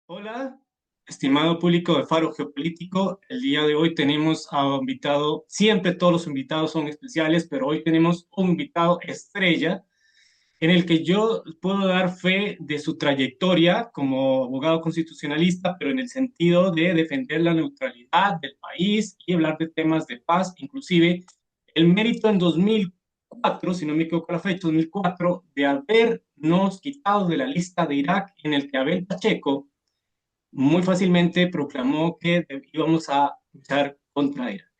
Hola, estimado público de Faro Geopolítico. El día de hoy tenemos a un invitado, siempre todos los invitados son especiales, pero hoy tenemos un invitado estrella en el que yo puedo dar fe de su trayectoria como abogado constitucionalista, pero en el sentido de defender la neutralidad del país y hablar de temas de paz, inclusive el mérito en 2004, si no me equivoco la fecha, 2004, de habernos quitado de la lista de Irak en el que Abel Pacheco muy fácilmente proclamó que íbamos a luchar contra Irak.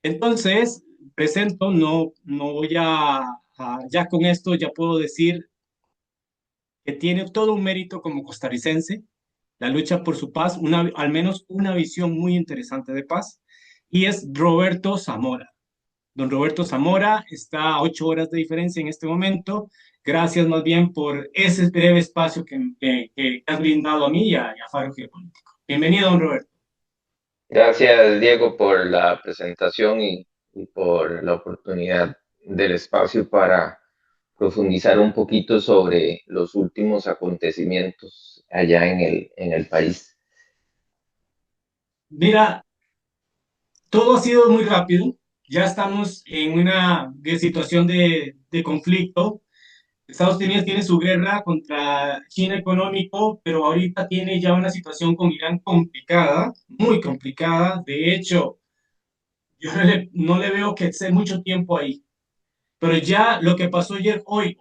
Entonces, presento, no voy ya con esto ya puedo decir que tiene todo un mérito como costarricense, la lucha por su paz, al menos una visión muy interesante de paz, y es Roberto Zamora. Don Roberto Zamora está a 8 horas de diferencia en este momento. Gracias más bien por ese breve espacio que has brindado a mí y a Faro Geopolítico. Bienvenido, don Roberto. Gracias, Diego, por la presentación y por la oportunidad del espacio para profundizar un poquito sobre los últimos acontecimientos allá en el país. Mira, todo ha sido muy rápido. Ya estamos en una situación de conflicto. Estados Unidos tiene su guerra contra China económico, pero ahorita tiene ya una situación con Irán complicada, muy complicada. De hecho, yo no le veo que esté mucho tiempo ahí. Pero ya lo que pasó ayer, hoy,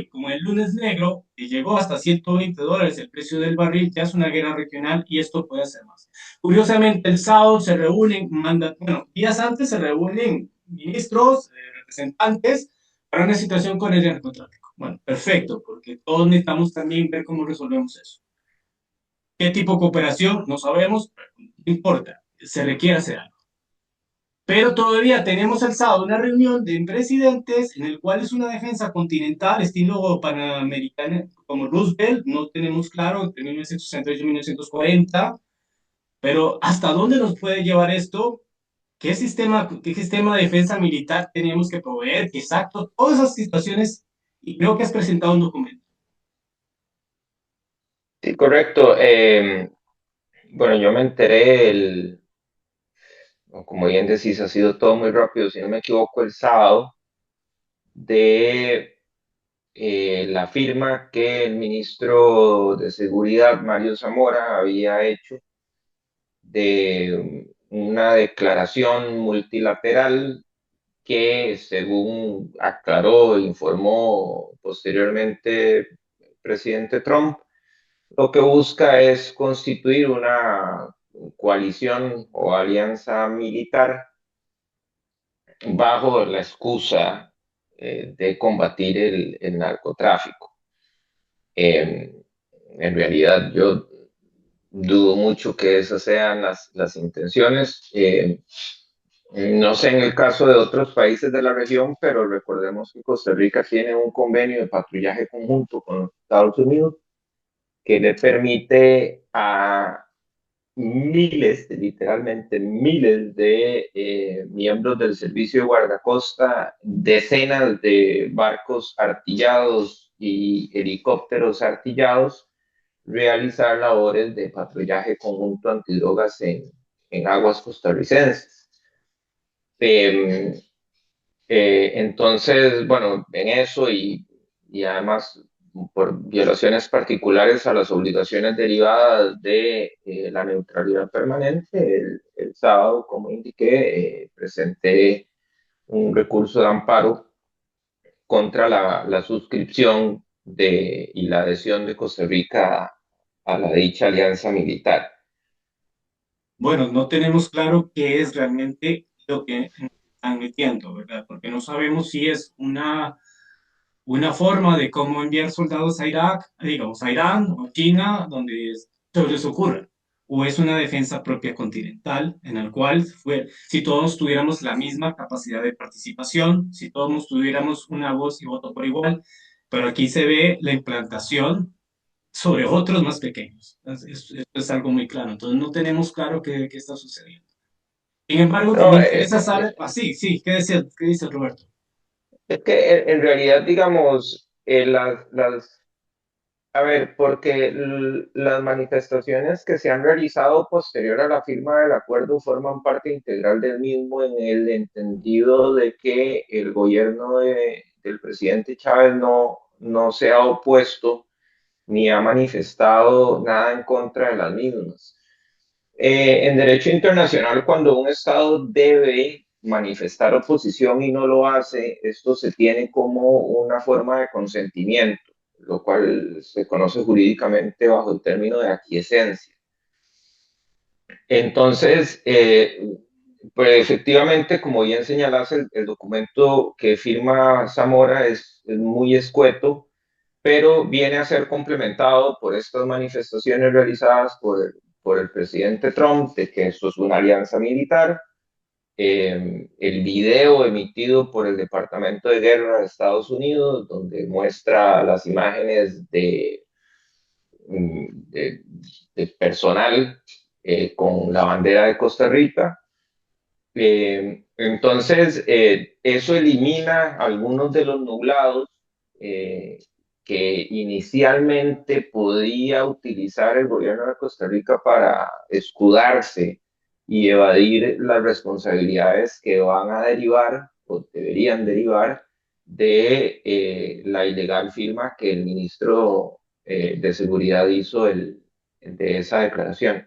como el lunes negro, que llegó hasta $120 el precio del barril, ya es una guerra regional y esto puede hacer más. Curiosamente, el sábado se reúnen, bueno, días antes se reúnen ministros, representantes, para una situación con el narcotráfico. Bueno, perfecto, porque todos necesitamos también ver cómo resolvemos eso. ¿Qué tipo de cooperación? No sabemos, pero no importa, se requiere hacer algo. Pero todavía tenemos el sábado una reunión de presidentes en el cual es una defensa continental, estilo panamericana, como Roosevelt, no tenemos claro, entre 1968 y 1940, pero ¿hasta dónde nos puede llevar esto? ¿Qué sistema de defensa militar tenemos que proveer? Exacto, todas esas situaciones, y creo que has presentado un documento. Sí, correcto. Bueno, yo me enteré, como bien decís, ha sido todo muy rápido, si no me equivoco, el sábado, de la firma que el ministro de Seguridad, Mario Zamora, había hecho de una declaración multilateral que, según aclaró e informó posteriormente el presidente Trump, lo que busca es constituir una coalición o alianza militar bajo la excusa de combatir el narcotráfico. Eh, en realidad, yo dudo mucho que esas sean las intenciones. No sé en el caso de otros países de la región, pero recordemos que Costa Rica tiene un convenio de patrullaje conjunto con los Estados Unidos que le permite a miles, literalmente miles de miembros del servicio de guardacosta, decenas de barcos artillados y helicópteros artillados, realizar labores de patrullaje conjunto antidrogas en aguas costarricenses. Eh, entonces, bueno, en eso y además por violaciones particulares a las obligaciones derivadas de la neutralidad permanente, el sábado, como indiqué, presenté un recurso de amparo contra la suscripción y la adhesión de Costa Rica a la dicha alianza militar. Bueno, no tenemos claro qué es realmente lo que están metiendo, ¿verdad? Porque no sabemos si es una forma de cómo enviar soldados a Irak, digamos, a Irán o a China, donde eso les ocurra. O es una defensa propia continental, en el cual, si todos tuviéramos la misma capacidad de participación, si todos tuviéramos una voz y voto por igual, pero aquí se ve la implantación sobre otros más pequeños. Esto es algo muy claro. Entonces no tenemos claro qué está sucediendo. Sin embargo, me No, interesa saber, sí, sí, ¿qué dice Roberto? es que en realidad, digamos, A ver, porque las manifestaciones que se han realizado posterior a la firma del acuerdo forman parte integral del mismo en el entendido de que el gobierno del presidente Chávez no se ha opuesto ni ha manifestado nada en contra de las mismas. En derecho internacional, cuando un Estado debe manifestar oposición y no lo hace, esto se tiene como una forma de consentimiento, lo cual se conoce jurídicamente bajo el término de aquiescencia. Entonces, pues efectivamente, como bien señalas, el documento que firma Zamora es muy escueto, pero viene a ser complementado por estas manifestaciones realizadas por el presidente Trump de que esto es una alianza militar, el video emitido por el Departamento de Guerra de Estados Unidos, donde muestra las imágenes de, de personal con la bandera de Costa Rica. Entonces, eso elimina algunos de los nublados eh, que inicialmente podía utilizar el gobierno de Costa Rica para escudarse y evadir las responsabilidades que van a derivar o deberían derivar de la ilegal firma que el ministro de Seguridad hizo de esa declaración.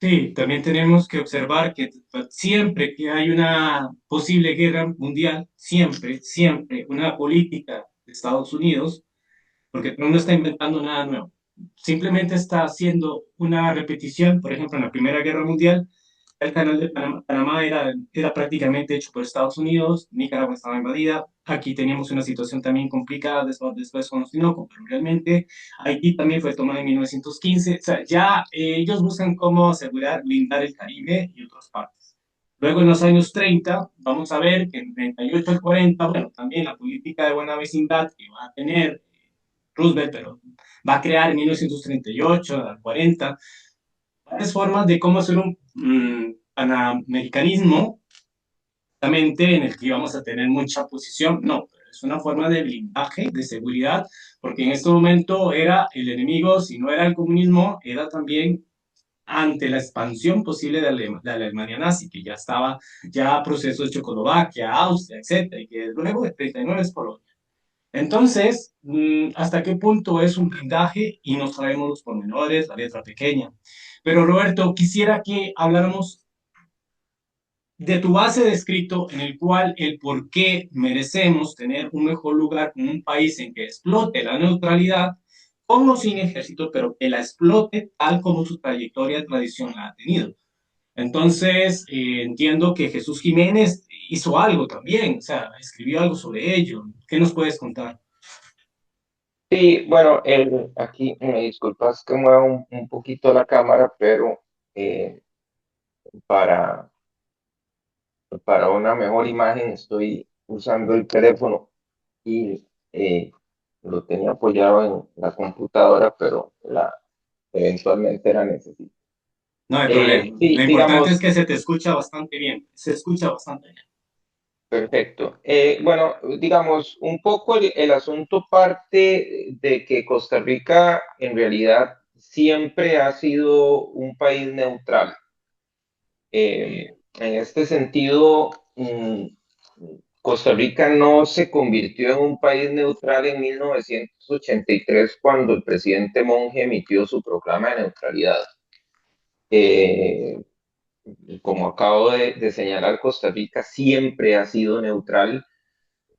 Sí, también tenemos que observar que siempre que hay una posible guerra mundial, siempre una política de Estados Unidos, porque Trump no está inventando nada nuevo, simplemente está haciendo una repetición. Por ejemplo, en la Primera Guerra Mundial, el canal de Panamá era prácticamente hecho por Estados Unidos, Nicaragua estaba invadida, aquí teníamos una situación también complicada después con los Tinoco, pero realmente Haití también fue tomada en 1915, o sea, ya ellos buscan cómo asegurar, blindar el Caribe y otras partes. Luego en los años 30, vamos a ver que en 38 al 40, bueno, también la política de buena vecindad que va a tener Roosevelt, pero va a crear en 1938 al 40 varias formas de cómo hacer un panamericanismo, justamente en el que íbamos a tener mucha posición. No, pero es una forma de blindaje, de seguridad, porque en este momento era el enemigo, si no era el comunismo, era también ante la expansión posible de la Alemania nazi, que ya estaba ya proceso de Checoslovaquia, Austria, etcétera, y que luego de 39 es Polonia. Entonces, ¿hasta qué punto es un blindaje? Y no sabemos los pormenores, la letra pequeña. Pero Roberto, quisiera que habláramos de tu base de escrito en el cual el por qué merecemos tener un mejor lugar con un país en que explote la neutralidad, con o sin ejército, pero que la explote tal como su trayectoria y tradición la ha tenido. Entonces, entiendo que Jesús Jiménez hizo algo también, o sea, escribió algo sobre ello. ¿Qué nos puedes contar? Sí, bueno, aquí me disculpas que mueva un poquito la cámara, pero eh, para, para una mejor imagen estoy usando el teléfono y lo tenía apoyado en la computadora, pero eventualmente era necesario. No hay problema. Lo Sí, importante es digamos, que se te escucha bastante bien. Se escucha bastante bien. perfecto. Bueno, digamos, un poco el asunto parte de que Costa Rica en realidad siempre ha sido un país neutral. En este sentido, Costa Rica no se convirtió en un país neutral en 1983 cuando el presidente Monge emitió su proclama de neutralidad. Eh, Como acabo de señalar, Costa Rica siempre ha sido neutral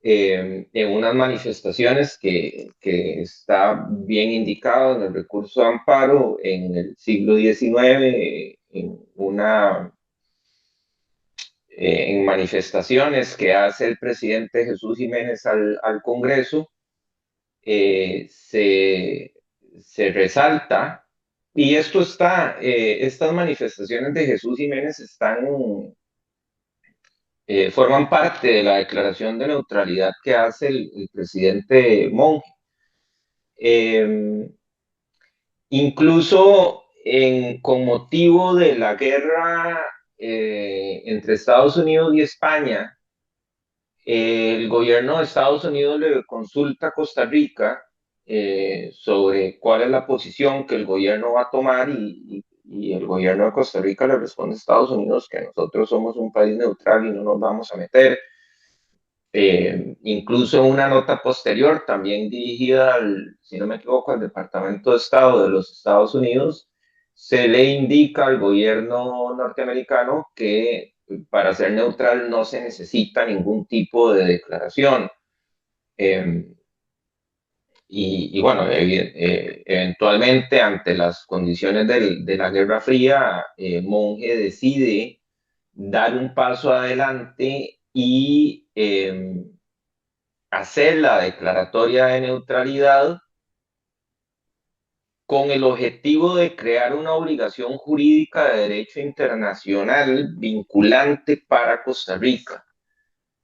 en unas manifestaciones que está bien indicado en el recurso de amparo en el siglo XIX, en manifestaciones que hace el presidente Jesús Jiménez al Congreso, eh, se, se resalta, y estas manifestaciones de Jesús Jiménez forman parte de la declaración de neutralidad que hace el presidente Monge. Eh, Incluso con motivo de la guerra entre Estados Unidos y España, el gobierno de Estados Unidos le consulta a Costa Rica sobre cuál es la posición que el gobierno va a tomar y el gobierno de Costa Rica le responde a Estados Unidos que nosotros somos un país neutral y no nos vamos a meter. Incluso una nota posterior, también dirigida al, si no me equivoco, al Departamento de Estado de los Estados Unidos, se le indica al gobierno norteamericano que para ser neutral no se necesita ningún tipo de declaración. Eh, bueno, eventualmente ante las condiciones de la Guerra Fría, Monge decide dar un paso adelante y hacer la declaratoria de neutralidad con el objetivo de crear una obligación jurídica de derecho internacional vinculante para Costa Rica,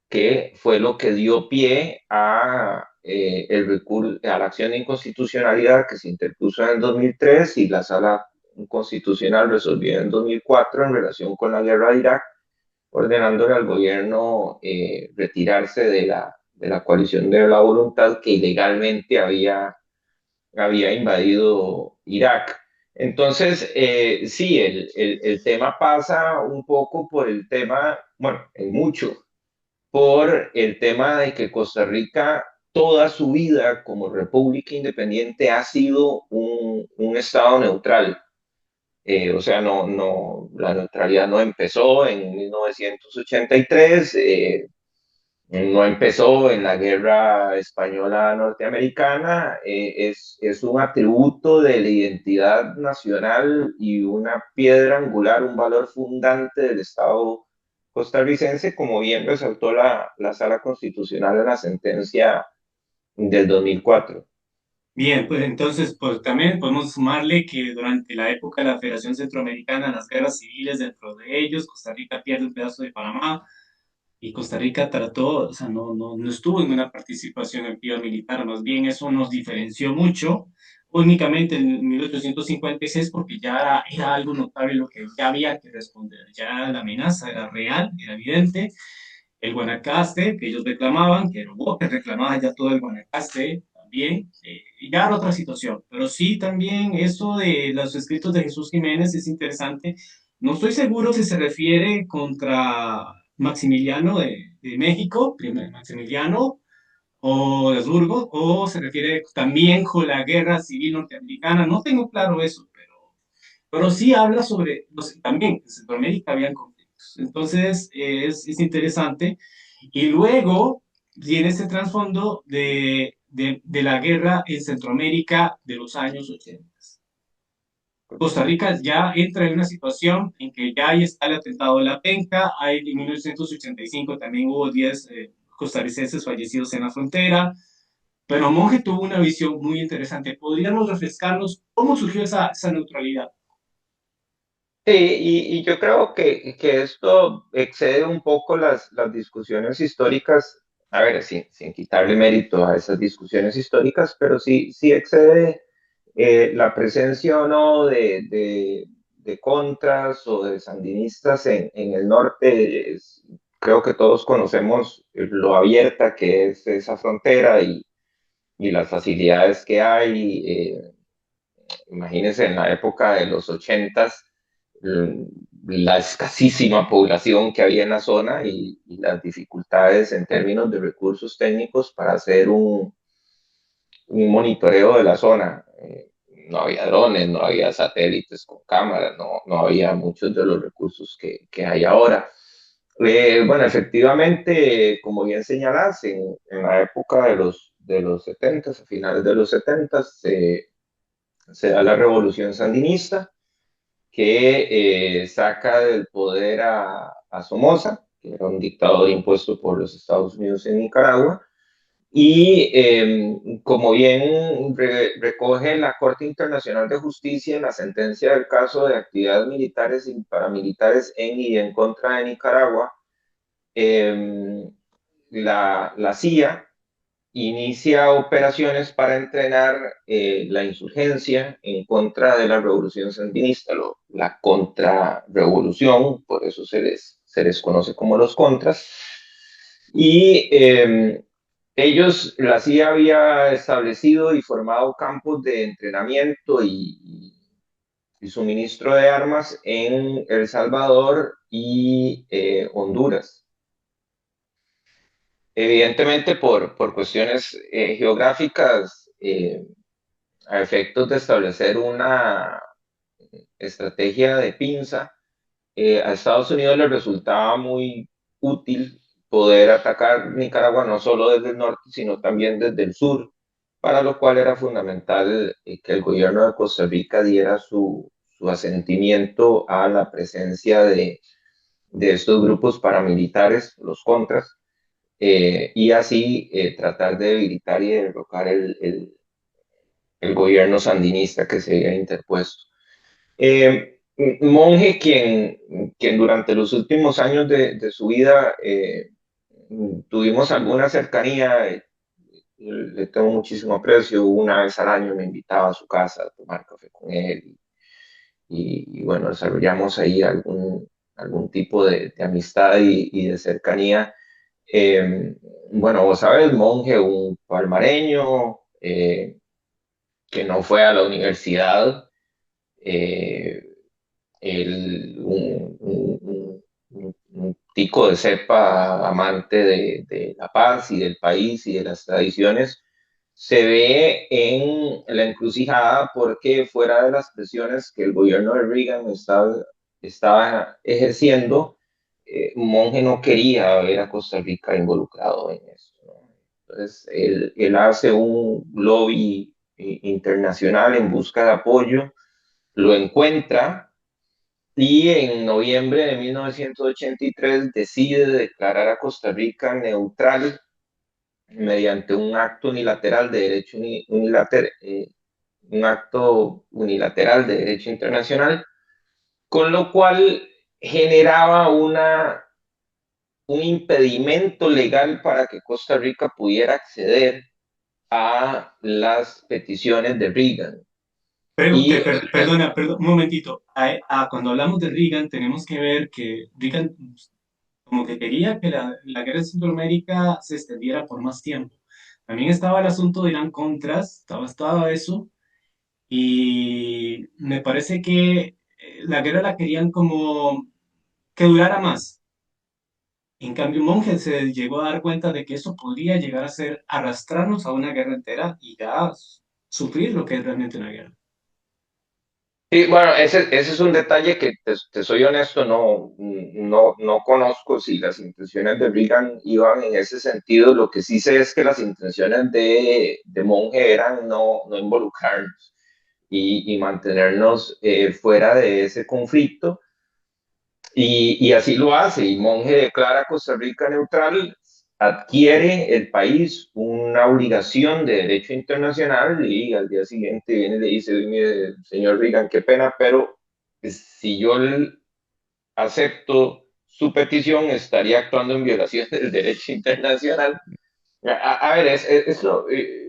que fue lo que dio pie a, el recurso, a la acción de inconstitucionalidad que se interpuso en el 2003 y la Sala Constitucional resolvió en 2004 en relación con la guerra de Irak, ordenándole al gobierno retirarse de la coalición de la voluntad que ilegalmente había invadido Irak. Entonces, sí, el tema pasa un poco por el tema, bueno, en mucho, por el tema de que Costa Rica toda su vida como república independiente ha sido un estado neutral. O sea, la neutralidad no empezó en 1983, no empezó en la guerra española norteamericana, es un atributo de la identidad nacional y una piedra angular, un valor fundante del Estado costarricense, como bien resaltó la Sala Constitucional en la sentencia del 2004. Bien, pues entonces pues también podemos sumarle que durante la época de la Federación Centroamericana, las guerras civiles dentro de ellos, Costa Rica pierde un pedazo de Panamá y Costa Rica trató, o sea, no estuvo en una participación activa militar, más bien eso nos diferenció mucho, únicamente en 1856 porque ya era algo notable lo que ya había que responder, ya la amenaza era real, era evidente, el Guanacaste, que ellos reclamaban, que Boque reclamaba ya todo el Guanacaste también, ya era otra situación. Pero sí, también eso de los escritos de Jesús Jiménez es interesante. No estoy seguro si se refiere contra Maximiliano de México, primero Maximiliano, o de Habsburgo, o se refiere también con la guerra civil norteamericana. No tengo claro eso, pero sí habla sobre, también en Centroamérica habían conflictos. Entonces es interesante. Y luego tiene ese trasfondo de la guerra en Centroamérica de los años 80. Costa Rica ya entra en una situación en que ya ahí está el atentado de la Penca, hay, en 1985 también hubo 10 costarricenses fallecidos en la frontera, pero Monge tuvo una visión muy interesante. ¿Podríamos refrescarnos cómo surgió esa neutralidad? Sí, y yo creo que esto excede un poco las discusiones históricas, a ver, sin quitarle mérito a esas discusiones históricas, pero sí excede la presencia o no de contras o de sandinistas en el norte. Creo que todos conocemos lo abierta que es esa frontera y las facilidades que hay. Imagínense en la época de los 80, la escasísima población que había en la zona y las dificultades en términos de recursos técnicos para hacer un monitoreo de la zona. No había drones, no había satélites con cámaras, no había muchos de los recursos que hay ahora. Bueno, efectivamente, como bien señalas, en la época de los 70, a finales de los 70, se da la revolución sandinista que saca del poder a Somoza, que era un dictador impuesto por los Estados Unidos en Nicaragua, y como bien recoge la Corte Internacional de Justicia en la sentencia del caso de actividades militares y paramilitares en y en contra de Nicaragua, la CIA inicia operaciones para entrenar la insurgencia en contra de la revolución sandinista, la contrarrevolución, por eso se les conoce como los contras. Y La CIA había establecido y formado campos de entrenamiento y suministro de armas en El Salvador y Honduras. Evidentemente, por cuestiones geográficas, a efectos de establecer una estrategia de pinza, a Estados Unidos le resultaba muy útil poder atacar Nicaragua no solo desde el norte, sino también desde el sur, para lo cual era fundamental que el gobierno de Costa Rica diera su asentimiento a la presencia de estos grupos paramilitares, los contras, y así tratar de debilitar y derrocar el gobierno sandinista que se había interpuesto. Monje, quien durante los últimos años de su vida tuvimos alguna cercanía, le tengo muchísimo aprecio. Una vez al año me invitaba a su casa a tomar café con él y bueno, desarrollamos ahí algún tipo de amistad y de cercanía. Eh, bueno, vos sabes, Monje, un palmareño que no fue a la universidad. eh, un tico de cepa amante de la paz y del país y de las tradiciones, se ve en la encrucijada porque fuera de las presiones que el gobierno de Reagan estaba ejerciendo, Monge no quería ver a Costa Rica involucrado en eso, ¿no? Entonces, él hace un lobby internacional en busca de apoyo, lo encuentra y en noviembre de 1983 decide declarar a Costa Rica neutral mediante un acto unilateral de derecho un acto unilateral de derecho internacional, con lo cual generaba un impedimento legal para que Costa Rica pudiera acceder a las peticiones de Reagan. Y Perdona, un momentito. Cuando hablamos de Reagan, tenemos que ver que Reagan como que quería que la guerra de Centroamérica se extendiera por más tiempo. También estaba el asunto de Irán Contras, estaba eso, y me parece que la guerra la querían como que durara más. En cambio, Monge se llegó a dar cuenta de que eso podría llegar a ser arrastrarnos a una guerra entera y ya sufrir lo que es realmente una guerra. sí, bueno, ese es un detalle que te soy honesto, no conozco si las intenciones de Reagan iban en ese sentido. Lo que sí sé es que las intenciones de Monge eran no involucrarnos y mantenernos fuera de ese conflicto. Y así lo hace, y Monge declara Costa Rica neutral, adquiere el país una obligación de derecho internacional y al día siguiente viene y le dice, mire, señor Reagan, qué pena, pero si yo acepto su petición, estaría actuando en violación del derecho internacional. A ver, eso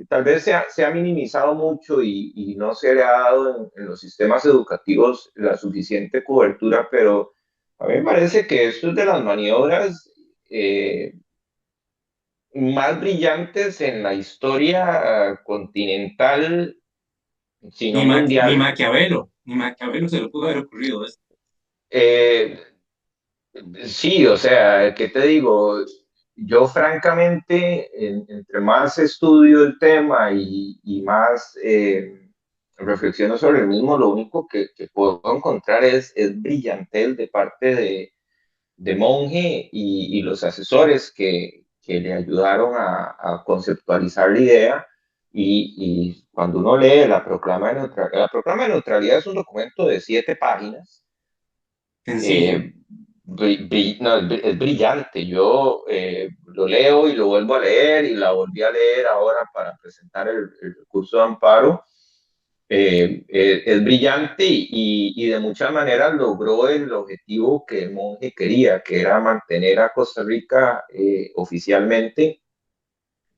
tal vez se ha minimizado mucho y no se le ha dado en los sistemas educativos la suficiente cobertura, pero a mí me parece que esto es de las maniobras eh, más brillantes en la historia continental, si no mundial. Ni Maquiavelo se le pudo haber ocurrido eso. Eh, Sí, o sea, ¿qué te digo? Yo francamente, entre más estudio el tema y más reflexiono sobre el mismo, lo único que puedo encontrar es brillantel de parte de Monge y los asesores que le ayudaron a conceptualizar la idea. Y cuando uno lee la proclama de neutralidad es un documento de 7 páginas. Sencillo. eh, no, es brillante. Yo lo leo y lo vuelvo a leer y la volví a leer ahora para presentar el recurso de amparo. Es brillante y de muchas maneras logró el objetivo que el monje quería, que era mantener a Costa Rica oficialmente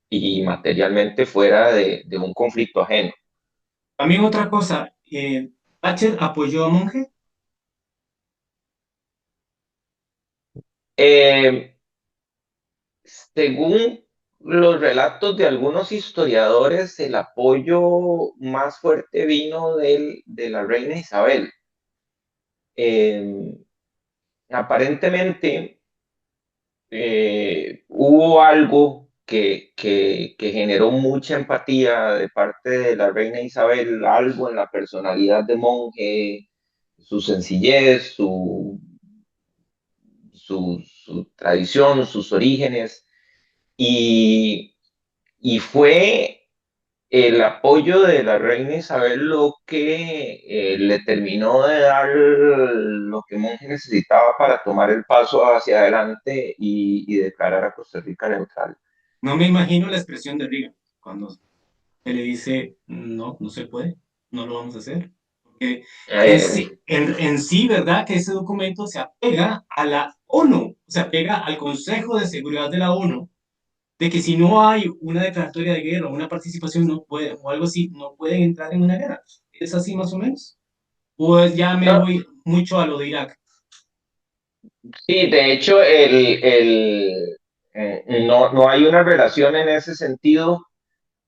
y materialmente fuera de un conflicto ajeno. También otra cosa, Thatcher apoyó a Monge. Eh, Según los relatos de algunos historiadores, el apoyo más fuerte vino de la reina Isabel. Eh, Aparentemente hubo algo que generó mucha empatía de parte de la reina Isabel, algo en la personalidad de monje, su sencillez, su tradición, sus orígenes, y, y fue el apoyo de la reina Isabel lo que le terminó de dar lo que Monge necesitaba para tomar el paso hacia adelante y declarar a Costa Rica neutral. No me imagino la expresión de Reagan cuando se le dice, no, no se puede, no lo vamos a hacer. Porque Eh, en sí, ¿verdad? Que ese documento se apega a la ONU, se apega al Consejo de Seguridad de la ONU, de que si no hay una declaratoria de guerra o una participación no puede, o algo así, no pueden entrar en una guerra. ¿Es así más o menos? ¿O ya me no, voy mucho a lo de Irak? sí, de hecho, no hay una relación en ese sentido.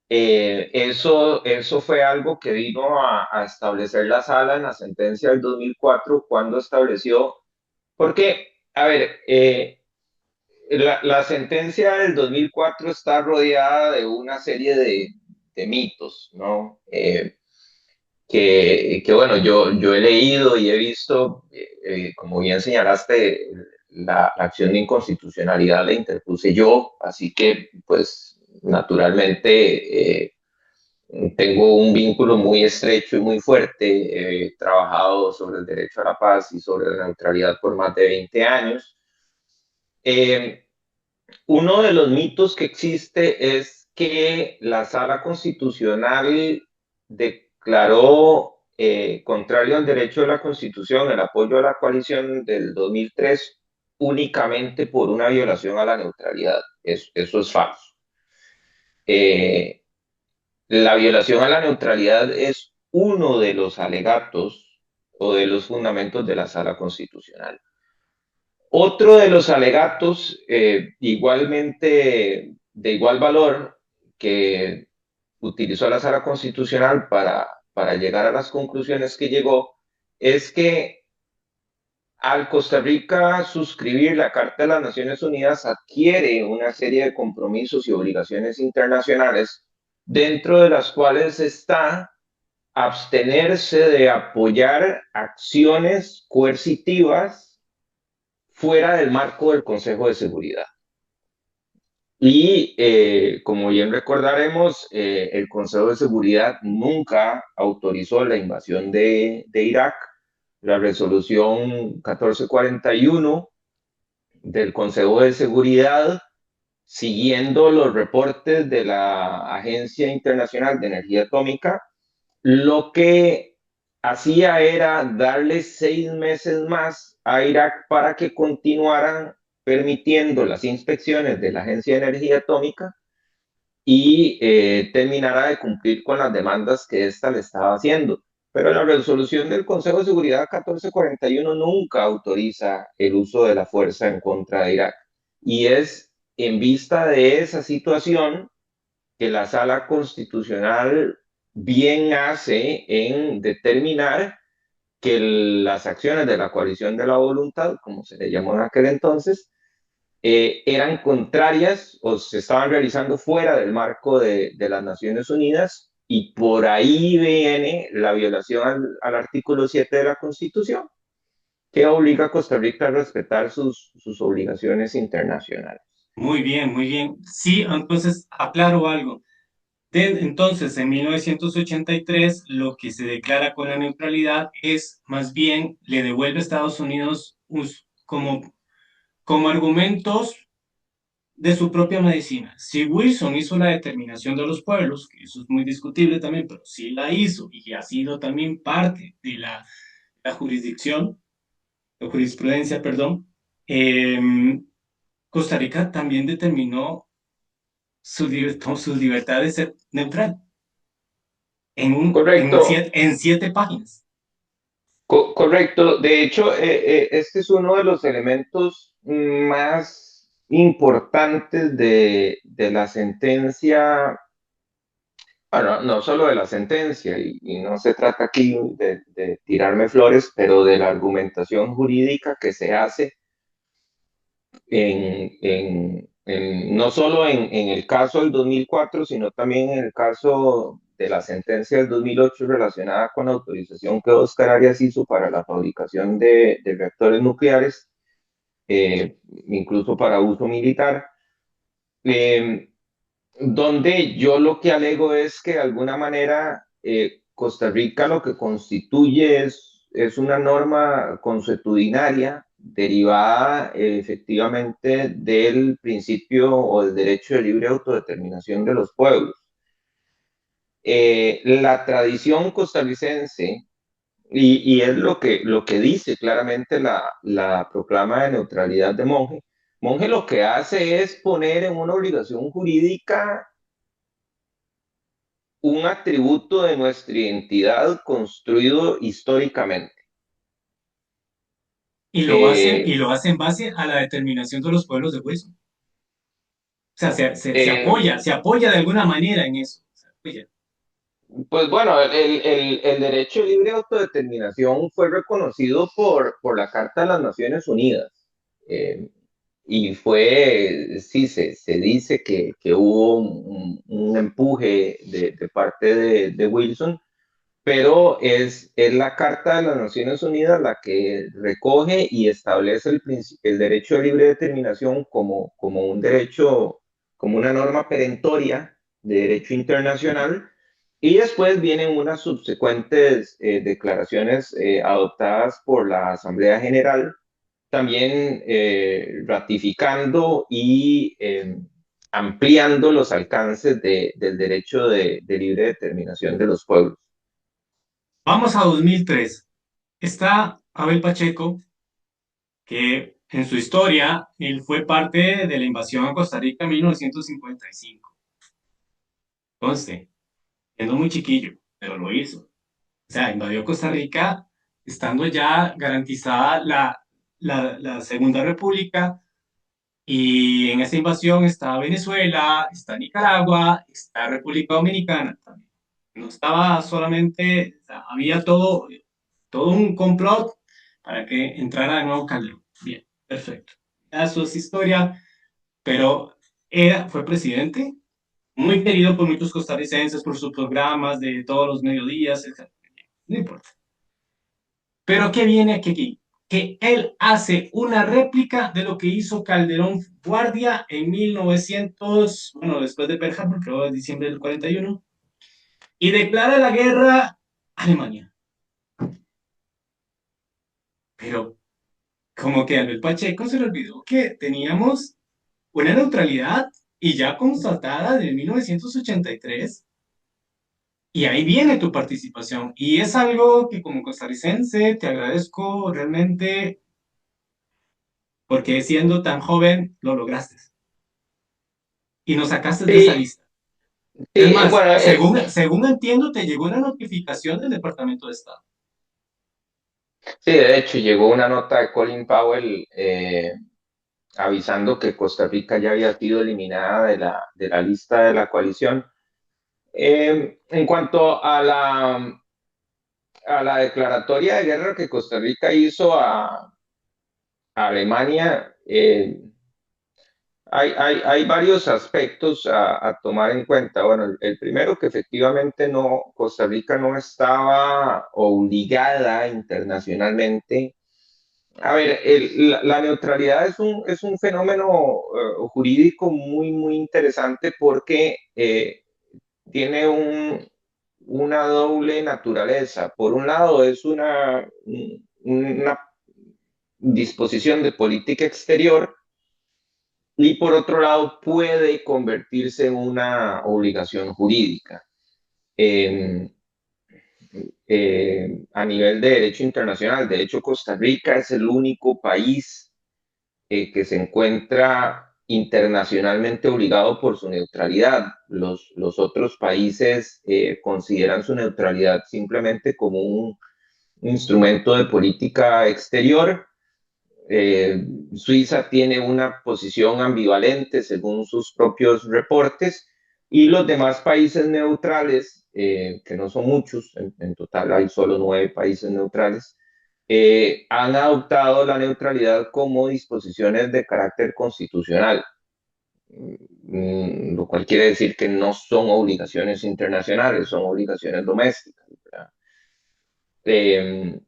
Eso fue algo que vino a establecer la sala en la sentencia del 2004 cuando estableció, porque, a ver, la sentencia del 2004 está rodeada de una serie de mitos, ¿no? Bueno, yo he leído y he visto, como bien señalaste, la acción de inconstitucionalidad la interpuse yo, así que, pues, naturalmente, tengo un vínculo muy estrecho y muy fuerte. He trabajado sobre el derecho a la paz y sobre la neutralidad por más de 20 años. Eh, Uno de los mitos que existe es que la Sala Constitucional declaró contrario al derecho de la Constitución el apoyo a la coalición del 2003 únicamente por una violación a la neutralidad. Eso es falso. Eh, la violación a la neutralidad es uno de los alegatos o de los fundamentos de la Sala Constitucional. Otro de los alegatos, igualmente de igual valor, que utilizó la Sala Constitucional para llegar a las conclusiones que llegó, es que al Costa Rica suscribir la Carta de las Naciones Unidas adquiere una serie de compromisos y obligaciones internacionales, dentro de las cuales está abstenerse de apoyar acciones coercitivas fuera del marco del Consejo de Seguridad. Y como bien recordaremos, el Consejo de Seguridad nunca autorizó la invasión de Irak. La resolución 1441 del Consejo de Seguridad, siguiendo los reportes de la Agencia Internacional de Energía Atómica, lo que hacía era darle 6 meses más a Irak para que continuaran permitiendo las inspecciones de la Agencia de Energía Atómica y terminara de cumplir con las demandas que ésta le estaba haciendo. Pero la resolución del Consejo de Seguridad 1441 nunca autoriza el uso de la fuerza en contra de Irak. Y es en vista de esa situación que la Sala Constitucional bien hace en determinar que las acciones de la coalición de la voluntad, como se le llamó en aquel entonces, eran contrarias o se estaban realizando fuera del marco de las Naciones Unidas, y por ahí viene la violación al artículo 7 de la Constitución, que obliga a Costa Rica a respetar sus obligaciones internacionales. Muy bien, muy bien. Sí, entonces aclaro algo. Entonces, en 1983, lo que se declara con la neutralidad es más bien le devuelve a Estados Unidos como argumentos de su propia medicina. Si Wilson hizo la determinación de los pueblos, que eso es muy discutible también, pero sí la hizo y ha sido también parte de la jurisdicción, la jurisprudencia, perdón, eh, Costa Rica también determinó su libertad de ser neutral Correcto, en 7 páginas. correcto. De hecho, este es uno de los elementos más importantes de la sentencia, bueno, no solo de la sentencia, y no se trata aquí de tirarme flores, pero de la argumentación jurídica que se hace no solo en el caso del 2004, sino también en el caso de la sentencia del 2008 relacionada con la autorización que Oscar Arias hizo para la fabricación de reactores nucleares, incluso para uso militar, eh, donde yo lo que alego es que de alguna manera Costa Rica lo que constituye es una norma consuetudinaria derivada efectivamente del principio o del derecho de libre autodeterminación de los pueblos. La tradición costarricense, y es lo que dice claramente la proclama de neutralidad de Monge, Monge lo que hace es poner en una obligación jurídica un atributo de nuestra identidad construido históricamente. Y Eh, lo hace en base a la determinación de los pueblos de Wilson. O sea, eh, se apoya de alguna manera en eso. Se apoya. pues bueno, el derecho de libre autodeterminación fue reconocido por la Carta de las Naciones Unidas. Eh, y fue, sí, se dice que hubo un empuje de parte de Wilson, pero es la Carta de las Naciones Unidas la que recoge y establece el derecho de libre determinación como un derecho, como una norma perentoria de derecho internacional, y después vienen unas subsecuentes declaraciones adoptadas por la Asamblea General, también ratificando y ampliando los alcances del derecho de libre determinación de los pueblos. Vamos a 2003. Está Abel Pacheco, que en su historia, él fue parte de la invasión a Costa Rica en 1955. Conste, siendo muy chiquillo, pero lo hizo. O sea, invadió Costa Rica estando ya garantizada la Segunda República, y en esa invasión está Venezuela, está Nicaragua, está República Dominicana también. No estaba solamente, o sea, había todo un complot para que entrara de nuevo Calderón. Bien, perfecto. Eso es historia, pero fue presidente, muy querido por muchos costarricenses por sus programas de todos los mediodías, etc. No importa. Pero ¿qué viene aquí? Que él hace una réplica de lo que hizo Calderón Guardia en 1900, bueno, después de Pearl Harbor, creo que en diciembre del 41, y declara la guerra a Alemania. Pero como que a Abel Pacheco se le olvidó que teníamos una neutralidad y ya constatada de 1983, y ahí viene tu participación. Y es algo que como costarricense te agradezco realmente porque siendo tan joven lo lograste y nos sacaste de esa Sí, lista. Es sí, más, bueno, según entiendo, te llegó una notificación del Departamento de Estado. sí, de hecho llegó una nota de Colin Powell avisando que Costa Rica ya había sido eliminada de la lista de la coalición. En cuanto a la declaratoria de guerra que Costa Rica hizo a Alemania, hay varios aspectos a tomar en cuenta. Bueno, el primero que efectivamente no, Costa Rica no estaba obligada internacionalmente. A ver, la neutralidad es un fenómeno jurídico muy interesante porque tiene una doble naturaleza. Por un lado, es una disposición de política exterior, y por otro lado puede convertirse en una obligación jurídica. Eh, a nivel de derecho internacional, de hecho, Costa Rica es el único país que se encuentra internacionalmente obligado por su neutralidad. Los otros países consideran su neutralidad simplemente como un instrumento de política exterior, Eh, Suiza tiene una posición ambivalente según sus propios reportes y los demás países neutrales, que no son muchos, en total hay solo 9 países neutrales, han adoptado la neutralidad como disposiciones de carácter constitucional, lo cual quiere decir que no son obligaciones internacionales, son obligaciones domésticas, ¿verdad? Eh,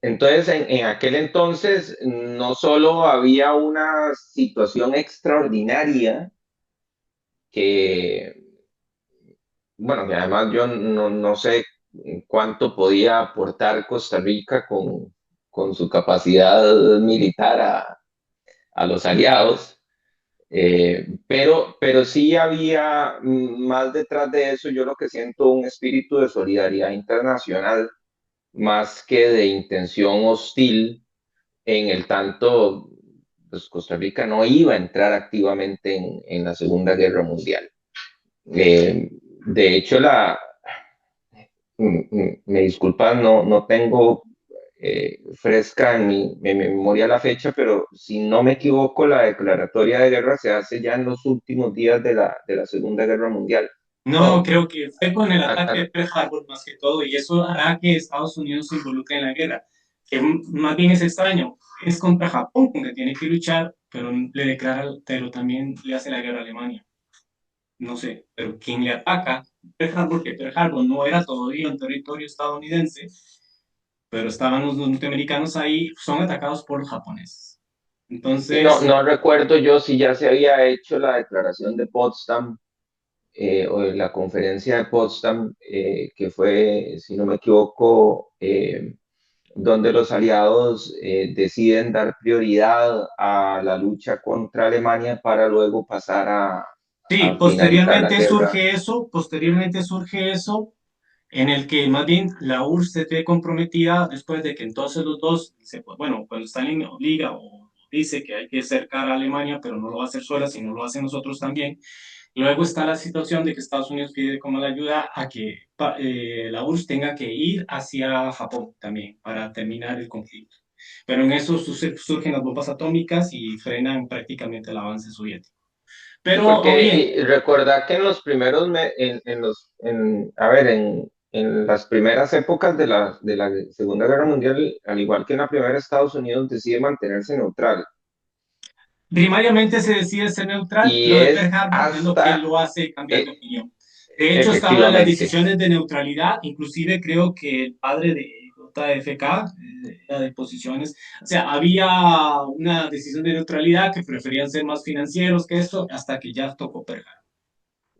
entonces, en aquel entonces no solo había una situación extraordinaria que, bueno, que además yo no sé cuánto podía aportar Costa Rica con su capacidad militar a los aliados, pero sí había más detrás de eso, yo lo que siento un espíritu de solidaridad internacional más que de intención hostil en el tanto, pues Costa Rica no iba a entrar activamente en la Segunda Guerra Mundial. De hecho, me disculpan, no tengo fresca en mi memoria la fecha, pero si no me equivoco, la declaratoria de guerra se hace ya en los últimos días de la Segunda Guerra Mundial. No, No, creo que fue con el a- ataque de a- Pearl Harbor más que todo, y eso hará que Estados Unidos se involucre en la guerra, que más bien es extraño. Es contra Japón con que tiene que luchar, pero también le hace la guerra a Alemania. No sé, pero quien le ataca, Pearl Harbor, que Pearl Harbor no era todavía un territorio estadounidense, pero estaban los norteamericanos ahí, son atacados por los japoneses. y no, Entonces, no recuerdo yo si ya se había hecho la declaración de Potsdam o de la conferencia de Potsdam, que fue, si no me equivoco, donde los aliados deciden dar prioridad a la lucha contra Alemania para luego pasar sí, a finalizar la guerra. posteriormente surge eso, en el que más bien la URSS se ve comprometida después de que entonces los dos, bueno, cuando Stalin obliga o dice que hay que cercar a Alemania, pero no lo va a hacer sola, sino lo hacen nosotros también. Luego está la situación de que Estados Unidos pide como la ayuda a que la URSS tenga que ir hacia Japón también para terminar el conflicto. Pero en eso surgen las bombas atómicas y frenan prácticamente el avance soviético. Sí, Pero, o bien, porque recordad que en los primeros, a ver, en las primeras épocas de la Segunda Guerra Mundial, al igual que en la primera, Estados Unidos decide mantenerse neutral. primariamente se decide ser neutral, Y lo de Pearl es Harbor es lo que hasta, lo hace cambiar de eh, opinión. De hecho, estaban las efectivamente. decisiones de neutralidad, inclusive creo que el padre de JFK era de posiciones, o sea, había una decisión de neutralidad que preferían ser más financieros que esto, hasta que ya tocó Pearl Harbor.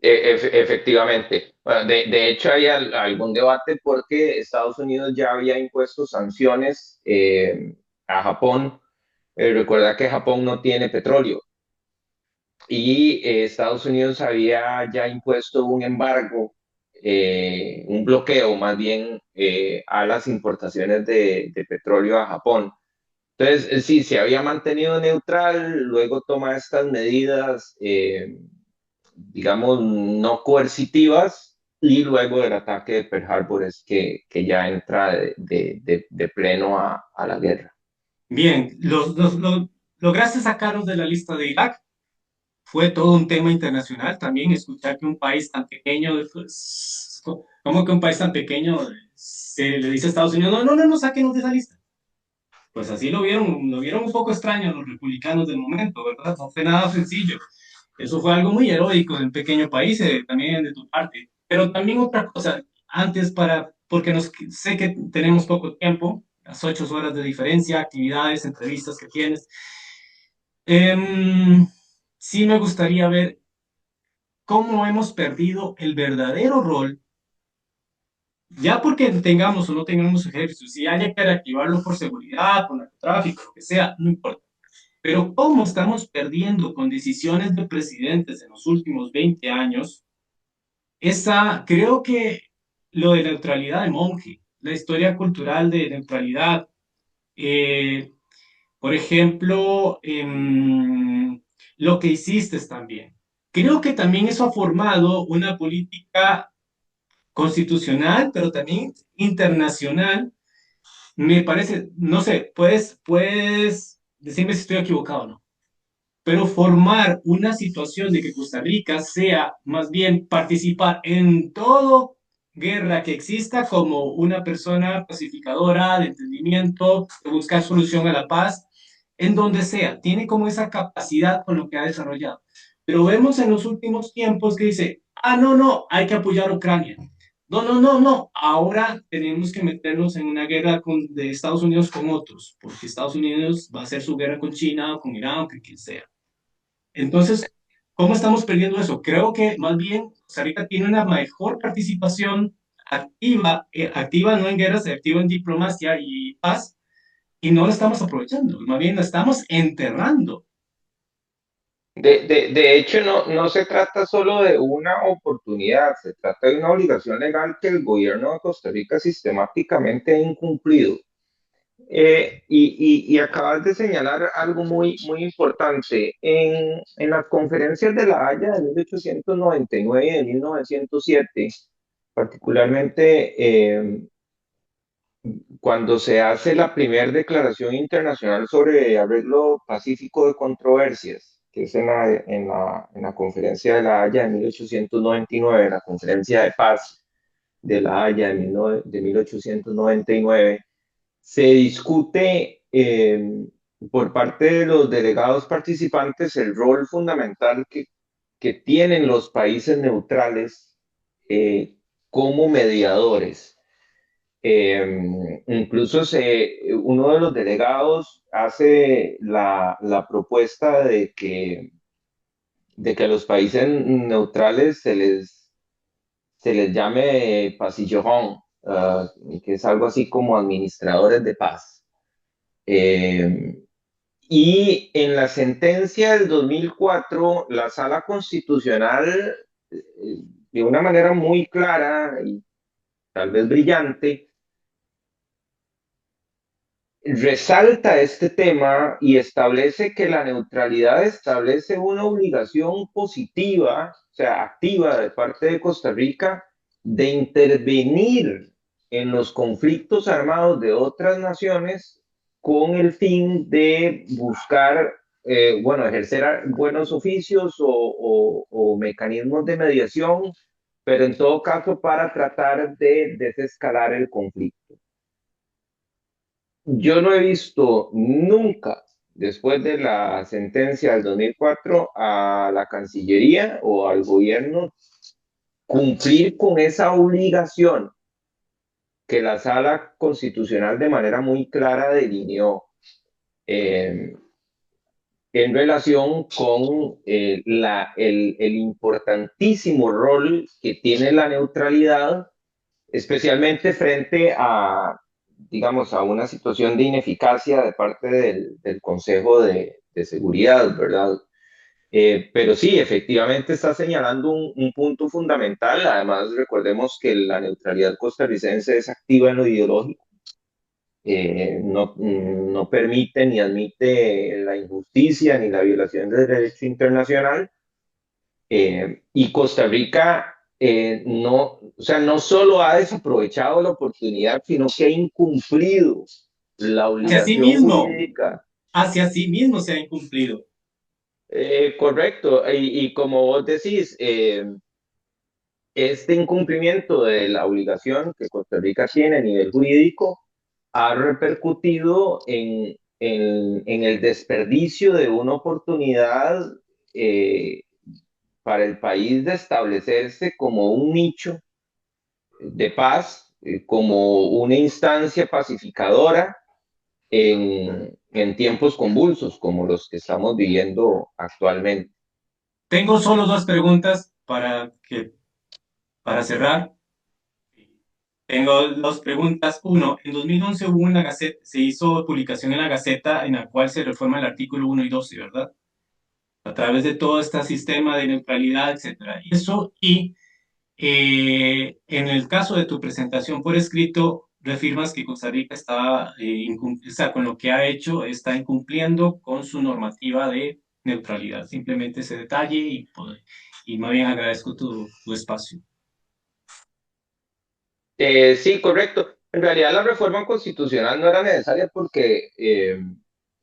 Efectivamente. Bueno, de hecho, hay algún debate porque Estados Unidos ya había impuesto sanciones a Japón. Recuerda que Japón no tiene petróleo y Estados Unidos había ya impuesto un embargo, un bloqueo más bien a las importaciones de petróleo a Japón. Entonces, sí, se había mantenido neutral, luego toma estas medidas, digamos, no coercitivas, y luego del ataque de Pearl Harbor es que ya entra de pleno a la guerra. Bien, lograste sacarlos de la lista de Irak. Fue todo un tema internacional también escuchar que un país tan pequeño, pues, como que un país tan pequeño se le dice a Estados Unidos, no, no, no, no, sáquenos de esa lista. Pues así lo vieron un poco extraño los republicanos del momento, ¿verdad? No fue nada sencillo. Eso fue algo muy heroico de un pequeño país, también de tu parte. Pero también otra cosa, antes porque sé que tenemos poco tiempo, las 8 horas de diferencia, actividades, entrevistas que tienes. Sí me gustaría ver cómo hemos perdido el verdadero rol, ya porque tengamos o no tengamos ejército, si haya que reactivarlo por seguridad, por narcotráfico, lo que sea, no importa. Pero cómo estamos perdiendo con decisiones de presidentes en los últimos 20 años, creo que lo de neutralidad de monje, la historia cultural de neutralidad, eh, por ejemplo, lo que hiciste también. Creo que también eso ha formado una política constitucional, pero también internacional. Me parece, no sé, pues, decime si estoy equivocado o no, pero formar una situación de que Costa Rica sea más bien participar en todo guerra que exista como una persona pacificadora, de entendimiento, de buscar solución a la paz, en donde sea, tiene como esa capacidad con lo que ha desarrollado. Pero vemos en los últimos tiempos que dice, ah, no, no, hay que apoyar a Ucrania. No, no, no, no. Ahora tenemos que meternos en una guerra de Estados Unidos con otros, porque Estados Unidos va a hacer su guerra con China o con Irán o con quien sea. Entonces, ¿cómo estamos perdiendo eso? Creo que más bien Costa Rica tiene una mejor participación activa, activa no en guerras, activa en diplomacia y paz, y no la estamos aprovechando, más bien la estamos enterrando. De hecho, no se trata solo de una oportunidad, se trata de una obligación legal que el gobierno de Costa Rica sistemáticamente ha incumplido. Y acabas de señalar algo muy importante. En las conferencias de La Haya de 1899 y de 1907, particularmente cuando se hace la primera declaración internacional sobre arreglo pacífico de controversias, que es en la conferencia de La Haya de 1899, la conferencia de paz de La Haya de 1899, se discute por parte de los delegados participantes el rol fundamental que tienen los países neutrales como mediadores. Incluso uno de los delegados hace la propuesta de que a los países neutrales se les llame pasillón, que es algo así como administradores de paz. Eh, y en la sentencia del 2004 la Sala Constitucional, de una manera muy clara y tal vez brillante, resalta este tema y establece que la neutralidad establece una obligación positiva, o sea, activa de parte de Costa Rica de intervenir en los conflictos armados de otras naciones con el fin de buscar, bueno, ejercer buenos oficios o mecanismos de mediación, pero en todo caso para tratar de desescalar el conflicto. Yo no he visto nunca, después de la sentencia del 2004, a la Cancillería o al gobierno cumplir con esa obligación que la Sala Constitucional de manera muy clara delineó eh, en relación con el importantísimo rol que tiene la neutralidad, especialmente frente a, digamos, a una situación de ineficacia de parte del Consejo de Seguridad, ¿verdad? Pero sí, efectivamente está señalando un punto fundamental. Además, recordemos que la neutralidad costarricense es activa en lo ideológico. No permite ni admite la injusticia ni la violación del derecho internacional. Y Costa Rica o sea, no solo ha desaprovechado la oportunidad, sino que ha incumplido la Hacia sí obligación mismo, jurídica. hacia sí mismo se ha incumplido. Correcto. Y como vos decís, este incumplimiento de la obligación que Costa Rica tiene a nivel jurídico ha repercutido en el desperdicio de una oportunidad eh, para el país de establecerse como un nicho de paz, como una instancia pacificadora en tiempos convulsos como los que estamos viviendo actualmente. Tengo solo dos preguntas para cerrar. Tengo dos preguntas. Uno, en 2011 hubo una gaceta, se hizo publicación en la Gaceta en la cual se reforma el artículo 1 y 12, ¿verdad? A través de todo este sistema de neutralidad, etcétera. Eso, y en el caso de tu presentación por escrito, reafirmas que Costa Rica está, o sea, con lo que ha hecho, está incumpliendo con su normativa de neutralidad. Simplemente ese detalle y más bien agradezco tu espacio. Sí, correcto. En realidad la reforma constitucional no era necesaria porque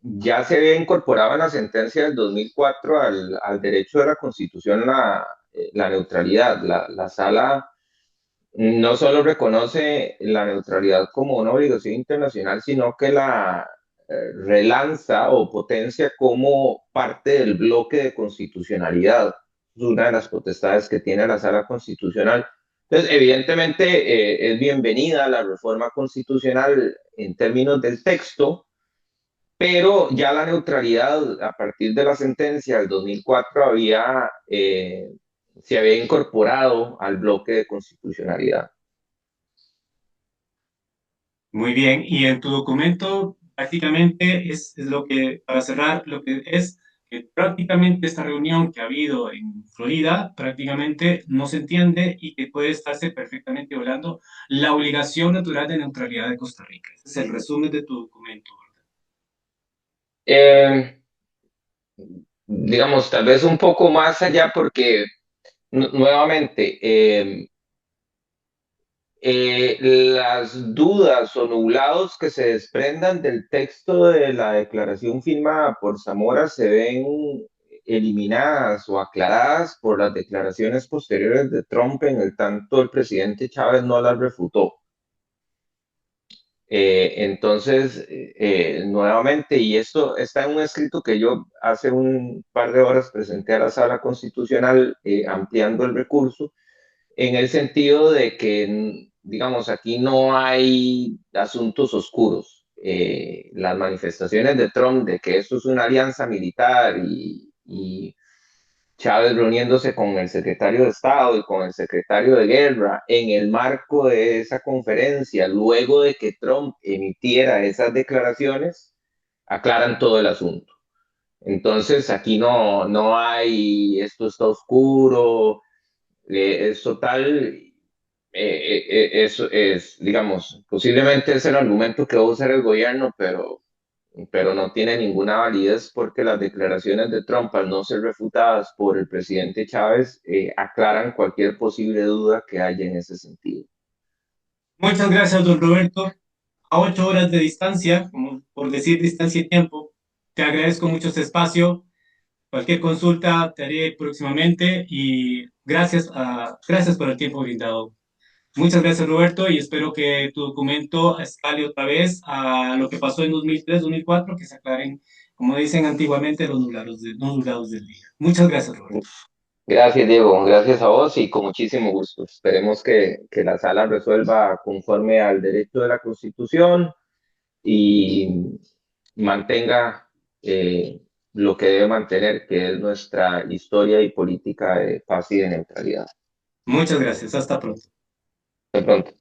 ya se había incorporado en la sentencia del 2004 al derecho de la Constitución la neutralidad. La sala no solo reconoce la neutralidad como una obligación internacional, sino que la relanza o potencia como parte del bloque de constitucionalidad. Es una de las potestades que tiene la sala constitucional. Entonces, evidentemente, es bienvenida la reforma constitucional en términos del texto, pero ya la neutralidad a partir de la sentencia del 2004 se había incorporado al bloque de constitucionalidad. Muy bien, y en tu documento prácticamente es lo que, para cerrar, lo que es que prácticamente esta reunión que ha habido en Florida prácticamente no se entiende y que puede estarse perfectamente violando la obligación natural de neutralidad de Costa Rica. Ese es el resumen de tu documento. Eh, digamos, tal vez un poco más allá porque nuevamente las dudas o nublados que se desprendan del texto de la declaración firmada por Zamora se ven eliminadas o aclaradas por las declaraciones posteriores de Trump, en el tanto el presidente Chávez no las refutó. Entonces, nuevamente, y esto está en un escrito que yo hace un par de horas presenté a la Sala Constitucional ampliando el recurso, en el sentido de que, digamos, aquí no hay asuntos oscuros. Las manifestaciones de Trump de que esto es una alianza militar y Chávez reuniéndose con el secretario de Estado y con el secretario de Guerra en el marco de esa conferencia, luego de que Trump emitiera esas declaraciones, aclaran todo el asunto. Entonces, aquí no hay, esto está oscuro, es total, eso es, digamos, posiblemente es el argumento que va a usar el gobierno, pero no tiene ninguna validez porque las declaraciones de Trump, al no ser refutadas por el presidente Chávez, aclaran cualquier posible duda que haya en ese sentido. Muchas gracias, don Roberto. A 8 horas de distancia, como por decir distancia y tiempo, te agradezco mucho este espacio. Cualquier consulta te haré próximamente y gracias por el tiempo brindado. Muchas gracias, Roberto, y espero que tu documento escale otra vez a lo que pasó en 2003-2004, que se aclaren, como dicen antiguamente, los nublados del día. Muchas gracias, Roberto. Gracias, Diego. Gracias a vos y con muchísimo gusto. Esperemos que la sala resuelva conforme al derecho de la Constitución y mantenga lo que debe mantener, que es nuestra historia y política de paz y de neutralidad. Muchas gracias. Hasta pronto. De pronto.